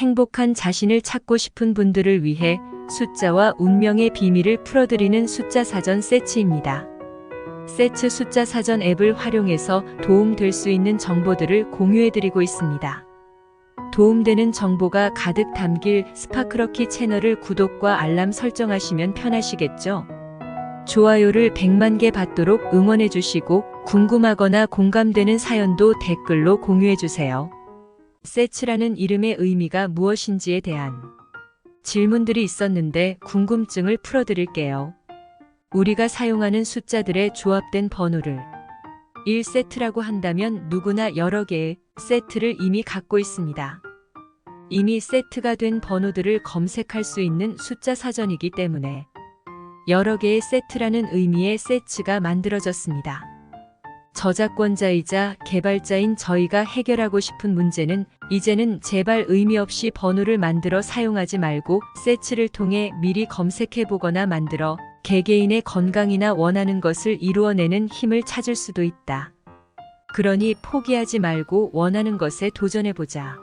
행복한 자신을 찾고 싶은 분들을 위해 숫자와 운명의 비밀을 풀어드리는 숫자 사전 세츠입니다. 세츠 숫자 사전 앱을 활용해서 도움될 수 있는 정보들을 공유해드리고 있습니다. 도움되는 정보가 가득 담길 스파크러키 채널을 구독과 알람 설정하시면 편하시겠죠? 좋아요를 100만 개 받도록 응원해주시고 궁금하거나 공감되는 사연도 댓글로 공유해주세요. 세츠라는 이름의 의미가 무엇인지에 대한 질문들이 있었는데 궁금증을 풀어드릴게요. 우리가 사용하는 숫자들의 조합된 번호를 1세트라고 한다면 누구나 여러 개의 세트를 이미 갖고 있습니다. 이미 세트가 된 번호들을 검색할 수 있는 숫자 사전이기 때문에 여러 개의 세트라는 의미의 세츠가 만들어졌습니다. 저작권자이자 개발자인 저희가 해결하고 싶은 문제는 이제는 제발 의미 없이 번호를 만들어 사용하지 말고 세츠를 통해 미리 검색해보거나 만들어 개개인의 건강이나 원하는 것을 이루어내는 힘을 찾을 수도 있다. 그러니 포기하지 말고 원하는 것에 도전해보자.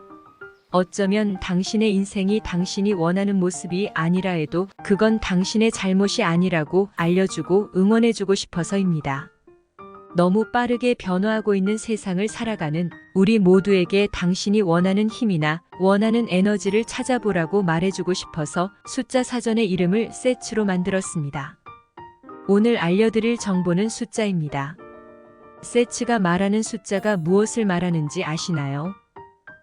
어쩌면 당신의 인생이 당신이 원하는 모습이 아니라 해도 그건 당신의 잘못이 아니라고 알려주고 응원해주고 싶어서입니다. 너무 빠르게 변화하고 있는 세상을 살아가는 우리 모두에게 당신이 원하는 힘이나 원하는 에너지를 찾아보라고 말해주고 싶어서 숫자 사전의 이름을 세츠로 만들었습니다. 오늘 알려드릴 정보는 숫자입니다. 세츠가 말하는 숫자가 무엇을 말하는지 아시나요?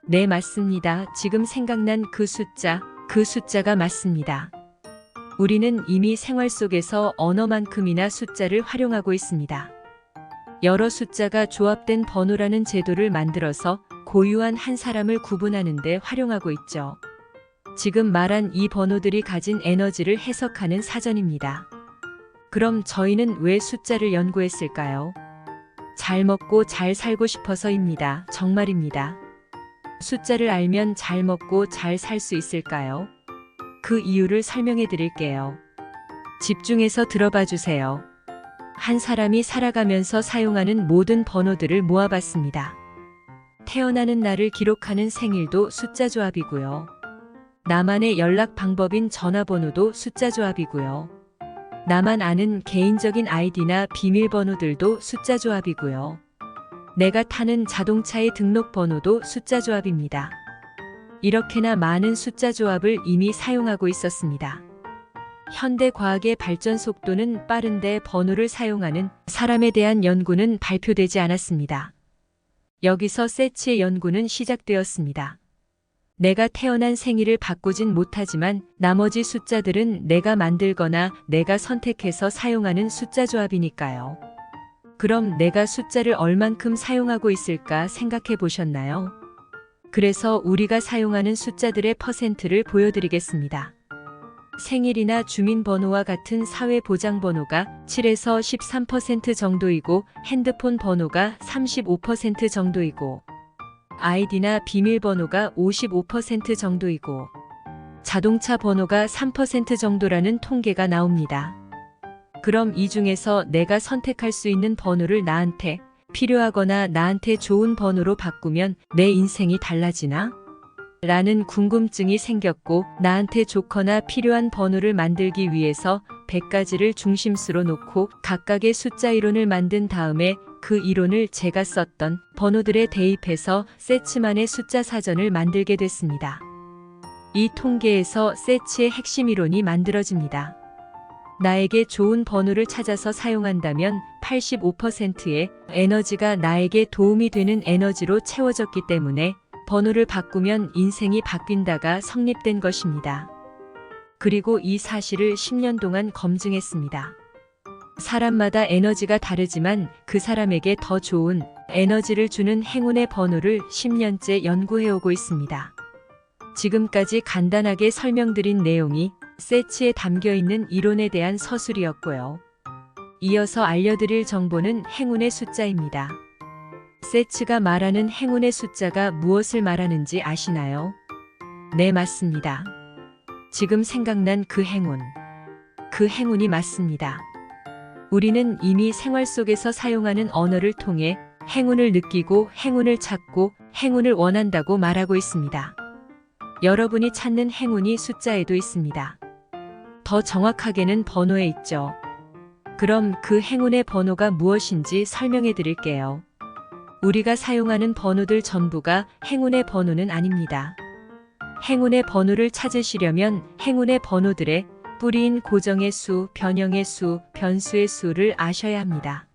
네, 맞습니다. 지금 생각난 그 숫자가 맞습니다. 우리는 이미 생활 속에서 언어만큼이나 숫자를 활용하고 있습니다. 여러 숫자가 조합된 번호라는 제도를 만들어서 고유한 한 사람을 구분하는 데 활용하고 있죠. 지금 말한 이 번호들이 가진 에너지를 해석하는 사전입니다. 그럼 저희는 왜 숫자를 연구했을까요? 잘 먹고 잘 살고 싶어서입니다. 정말입니다. 숫자를 알면 잘 먹고 잘 살 수 있을까요? 그 이유를 설명해 드릴게요. 집중해서 들어봐 주세요. 한 사람이 살아가면서 사용하는 모든 번호들을 모아봤습니다. 태어나는 날을 기록하는 생일도 숫자 조합이고요. 나만의 연락 방법인 전화번호도 숫자 조합이고요. 나만 아는 개인적인 아이디나 비밀번호들도 숫자 조합이고요. 내가 타는 자동차의 등록번호도 숫자 조합입니다. 이렇게나 많은 숫자 조합을 이미 사용하고 있었습니다. 현대 과학의 발전 속도는 빠른데 번호를 사용하는 사람에 대한 연구는 발표되지 않았습니다. 여기서 세츠의 연구는 시작되었습니다. 내가 태어난 생일을 바꾸진 못하지만 나머지 숫자들은 내가 만들거나 내가 선택해서 사용하는 숫자 조합이니까요. 그럼 내가 숫자를 얼만큼 사용하고 있을까 생각해 보셨나요? 그래서 우리가 사용하는 숫자들의 퍼센트를 보여드리겠습니다. 생일이나 주민번호와 같은 사회보장번호가 7에서 13% 정도이고 핸드폰 번호가 35% 정도이고 아이디나 비밀번호가 55% 정도이고 자동차 번호가 3% 정도라는 통계가 나옵니다. 그럼 이 중에서 내가 선택할 수 있는 번호를 나한테 필요하거나 나한테 좋은 번호로 바꾸면 내 인생이 달라지나? 라는 궁금증이 생겼고 나한테 좋거나 필요한 번호를 만들기 위해서 100가지를 중심수로 놓고 각각의 숫자 이론을 만든 다음에 그 이론을 제가 썼던 번호들에 대입해서 세츠만의 숫자 사전을 만들게 됐습니다. 이 통계에서 세츠의 핵심 이론이 만들어집니다. 나에게 좋은 번호를 찾아서 사용한다면 85%의 에너지가 나에게 도움이 되는 에너지로 채워졌기 때문에 번호를 바꾸면 인생이 바뀐다가 성립된 것입니다. 그리고 이 사실을 10년 동안 검증했습니다. 사람마다 에너지가 다르지만 그 사람에게 더 좋은 에너지를 주는 행운의 번호를 10년째 연구해오고 있습니다. 지금까지 간단하게 설명드린 내용이 세츠에 담겨있는 이론에 대한 서술이었고요. 이어서 알려드릴 정보는 행운의 숫자입니다. 세츠가 말하는 행운의 숫자가 무엇을 말하는지 아시나요? 네, 맞습니다. 지금 생각난 그 행운이 맞습니다. 우리는 이미 생활 속에서 사용하는 언어를 통해 행운을 느끼고 행운을 찾고 행운을 원한다고 말하고 있습니다. 여러분이 찾는 행운이 숫자에도 있습니다. 더 정확하게는 번호에 있죠. 그럼 그 행운의 번호가 무엇인지 설명해 드릴게요. 우리가 사용하는 번호들 전부가 행운의 번호는 아닙니다. 행운의 번호를 찾으시려면 행운의 번호들의 뿌리인 고정의 수, 변형의 수, 변수의 수를 아셔야 합니다.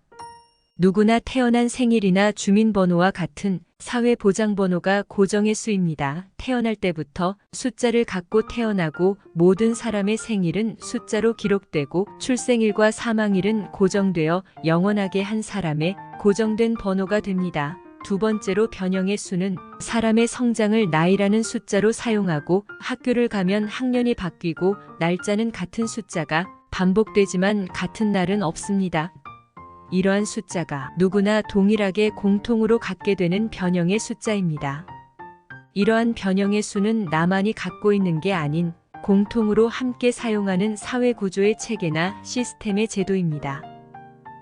누구나 태어난 생일이나 주민번호와 같은 사회보장번호가 고정의 수입니다. 태어날 때부터 숫자를 갖고 태어나고 모든 사람의 생일은 숫자로 기록되고 출생일과 사망일은 고정되어 영원하게 한 사람의 고정된 번호가 됩니다. 두 번째로 변형의 수는 사람의 성장을 나이라는 숫자로 사용하고 학교를 가면 학년이 바뀌고 날짜는 같은 숫자가 반복되지만 같은 날은 없습니다. 이러한 숫자가 누구나 동일하게 공통으로 갖게 되는 변형의 숫자입니다. 이러한 변형의 수는 나만이 갖고 있는 게 아닌 공통으로 함께 사용하는 사회 구조의 체계나 시스템의 제도입니다.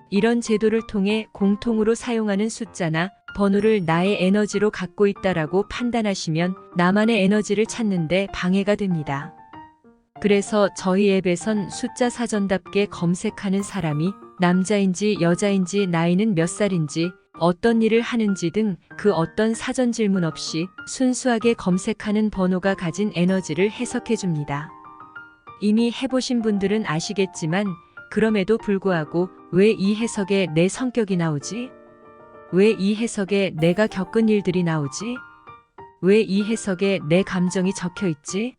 이런 제도를 통해 공통으로 사용하는 숫자나 번호를 나의 에너지로 갖고 있다라고 판단하시면 나만의 에너지를 찾는데 방해가 됩니다. 그래서 저희 앱에선 숫자 사전답게 검색하는 사람이 남자인지 여자인지 나이는 몇 살인지 어떤 일을 하는지 등 그 어떤 사전 질문 없이 순수하게 검색하는 번호가 가진 에너지를 해석해 줍니다. 이미 해보신 분들은 아시겠지만 그럼에도 불구하고 왜 이 해석에 내 성격이 나오지? 왜 이 해석에 내가 겪은 일들이 나오지? 왜 이 해석에 내 감정이 적혀 있지?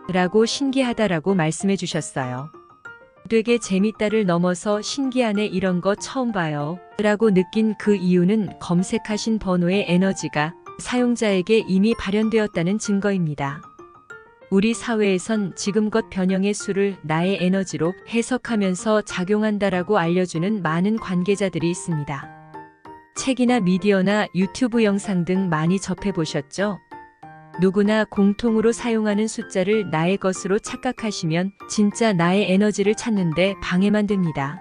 라고 신기하다라고 말씀해 주셨어요. 되게 재밌다를 넘어서 신기하네 이런 거 처음 봐요. 라고 느낀 그 이유는 검색하신 번호의 에너지가 사용자에게 이미 발현되었다는 증거입니다. 우리 사회에선 지금껏 변형의 수를 나의 에너지로 해석하면서 작용한다라고 알려주는 많은 관계자들이 있습니다. 책이나 미디어나 유튜브 영상 등 많이 접해보셨죠? 누구나 공통으로 사용하는 숫자를 나의 것으로 착각하시면 진짜 나의 에너지를 찾는데 방해만 됩니다.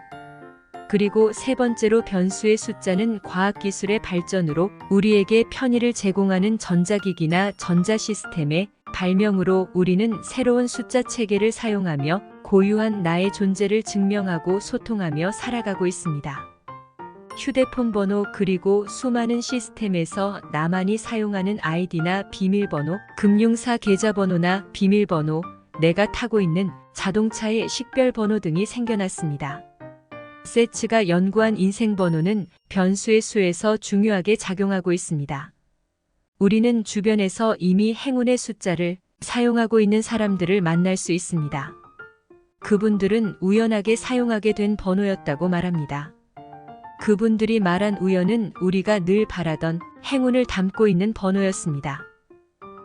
그리고 세 번째로 변수의 숫자는 과학기술의 발전으로 우리에게 편의를 제공하는 전자기기나 전자시스템의 발명으로 우리는 새로운 숫자 체계를 사용하며 고유한 나의 존재를 증명하고 소통하며 살아가고 있습니다. 휴대폰 번호 그리고 수많은 시스템에서 나만이 사용하는 아이디나 비밀번호, 금융사 계좌번호나 비밀번호, 내가 타고 있는 자동차의 식별번호 등이 생겨났습니다. 세츠가 연구한 인생번호는 변수의 수에서 중요하게 작용하고 있습니다. 우리는 주변에서 이미 행운의 숫자를 사용하고 있는 사람들을 만날 수 있습니다. 그분들은 우연하게 사용하게 된 번호였다고 말합니다. 그분들이 말한 우연은 우리가 늘 바라던 행운을 담고 있는 번호였습니다.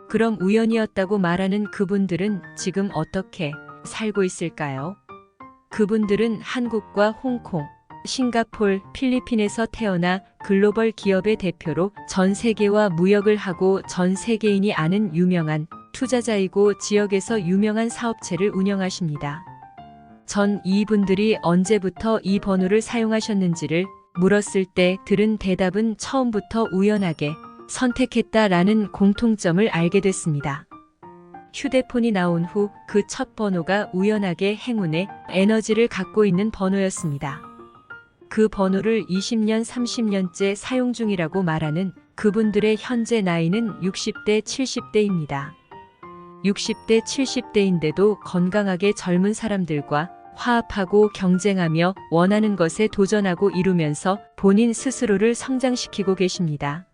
그럼 우연이었다고 말하는 그분들은 지금 어떻게 살고 있을까요? 그분들은 한국과 홍콩, 싱가폴, 필리핀에서 태어나 글로벌 기업의 대표로 전 세계와 무역을 하고 전 세계인이 아는 유명한 투자자이고 지역에서 유명한 사업체를 운영하십니다. 전 이분들이 언제부터 이 번호를 사용하셨는지를 물었을 때 들은 대답은 처음부터 우연하게 선택했다라는 공통점을 알게 됐습니다. 휴대폰이 나온 후 그 첫 번호가 우연하게 행운의 에너지를 갖고 있는 번호였습니다. 그 번호를 20년, 30년째 사용 중이라고 말하는 그분들의 현재 나이는 60대, 70대입니다. 60대, 70대인데도 건강하게 젊은 사람들과 화합하고 경쟁하며 원하는 것에 도전하고 이루면서 본인 스스로를 성장시키고 계십니다.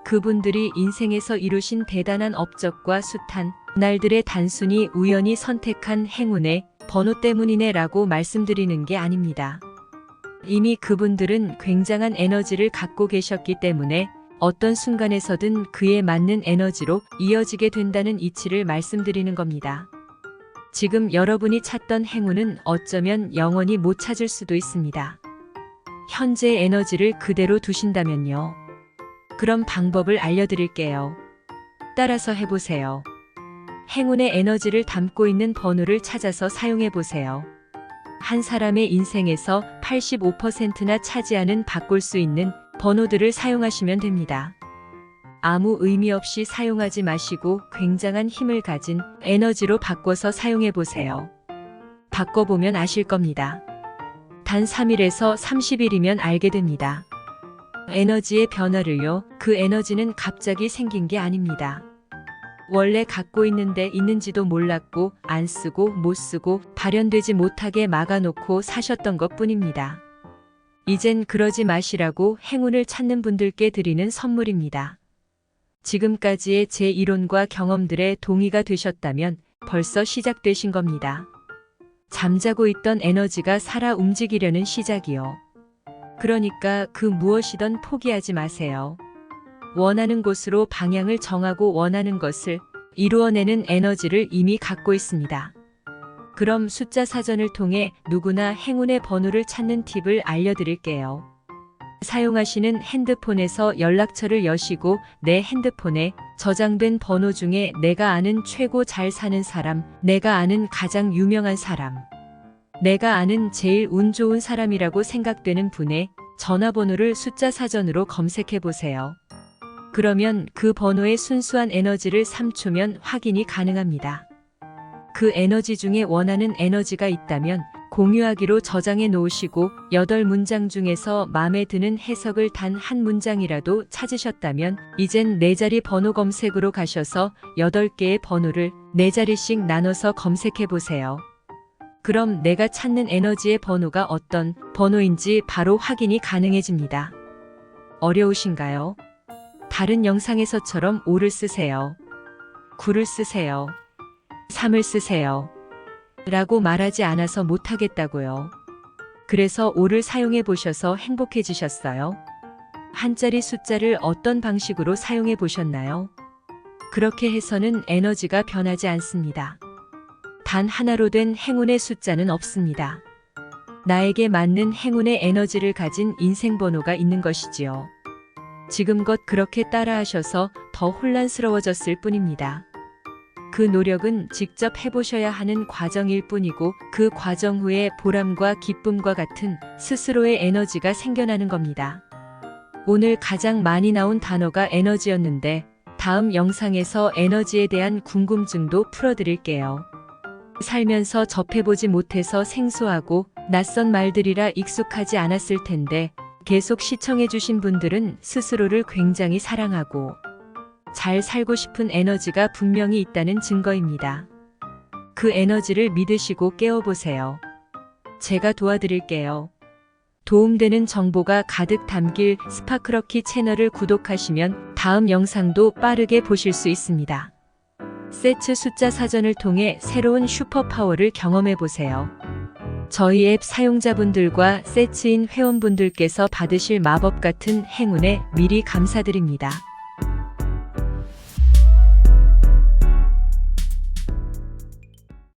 그분들이 인생에서 이루신 대단한 업적과 숱한 날들의 단순히 우연히 선택한 행운의 번호 때문이네 라고 말씀드리는 게 아닙니다. 이미 그분들은 굉장한 에너지를 갖고 계셨기 때문에 어떤 순간에서든 그에 맞는 에너지로 이어지게 된다는 이치를 말씀드리는 겁니다. 지금 여러분이 찾던 행운은 어쩌면 영원히 못 찾을 수도 있습니다. 현재의 에너지를 그대로 두신다면요. 그럼 방법을 알려드릴게요. 따라서 해보세요. 행운의 에너지를 담고 있는 번호를 찾아서 사용해보세요. 한 사람의 인생에서 85%나 차지하는 바꿀 수 있는 번호들을 사용하시면 됩니다. 아무 의미 없이 사용하지 마시고 굉장한 힘을 가진 에너지로 바꿔서 사용해 보세요. 바꿔보면 아실 겁니다. 단 3일에서 30일이면 알게 됩니다. 에너지의 변화를요. 그 에너지는 갑자기 생긴 게 아닙니다. 원래 갖고 있는데 있는지도 몰랐고 안 쓰고 못 쓰고 발현되지 못하게 막아놓고 사셨던 것 뿐입니다. 이젠 그러지 마시라고 행운을 찾는 분들께 드리는 선물입니다. 지금까지의 제 이론과 경험들에 동의가 되셨다면 벌써 시작되신 겁니다. 잠자고 있던 에너지가 살아 움직이려는 시작이요. 그러니까 그 무엇이든 포기하지 마세요. 원하는 곳으로 방향을 정하고 원하는 것을 이루어내는 에너지를 이미 갖고 있습니다. 그럼 숫자 사전을 통해 누구나 행운의 번호를 찾는 팁을 알려드릴게요. 사용하시는 핸드폰에서 연락처를 여시고 내 핸드폰에 저장된 번호 중에 내가 아는 최고 잘 사는 사람, 내가 아는 가장 유명한 사람, 내가 아는 제일 운 좋은 사람이라고 생각되는 분의 전화번호를 숫자 사전으로 검색해 보세요. 그러면 그 번호의 순수한 에너지를 3초면 확인이 가능합니다. 그 에너지 중에 원하는 에너지가 있다면 공유하기로 저장해 놓으시고 8문장 중에서 마음에 드는 해석을 단 한 문장이라도 찾으셨다면 이젠 4자리 번호 검색으로 가셔서 8개의 번호를 4자리씩 나눠서 검색해 보세요. 그럼 내가 찾는 에너지의 번호가 어떤 번호인지 바로 확인이 가능해집니다. 어려우신가요? 다른 영상에서처럼 5를 쓰세요. 9를 쓰세요. 3을 쓰세요. 라고 말하지 않아서 못하겠다고요. 그래서 5를 사용해 보셔서 행복해지셨어요? 한자리 숫자를 어떤 방식으로 사용해 보셨나요? 그렇게 해서는 에너지가 변하지 않습니다. 단 하나로 된 행운의 숫자는 없습니다. 나에게 맞는 행운의 에너지를 가진 인생 번호가 있는 것이지요. 지금껏 그렇게 따라하셔서 더 혼란스러워졌을 뿐입니다. 그 노력은 직접 해보셔야 하는 과정일 뿐이고 그 과정 후에 보람과 기쁨과 같은 스스로의 에너지가 생겨나는 겁니다. 오늘 가장 많이 나온 단어가 에너지였는데 다음 영상에서 에너지에 대한 궁금증도 풀어드릴게요. 살면서 접해보지 못해서 생소하고 낯선 말들이라 익숙하지 않았을 텐데 계속 시청해주신 분들은 스스로를 굉장히 사랑하고 잘 살고 싶은 에너지가 분명히 있다는 증거입니다. 그 에너지를 믿으시고 깨워보세요. 제가 도와드릴게요. 도움되는 정보가 가득 담길 스파크러키 채널을 구독하시면 다음 영상도 빠르게 보실 수 있습니다. 세츠 숫자 사전을 통해 새로운 슈퍼파워를 경험해보세요. 저희 앱 사용자분들과 세츠인 회원분들께서 받으실 마법 같은 행운에 미리 감사드립니다.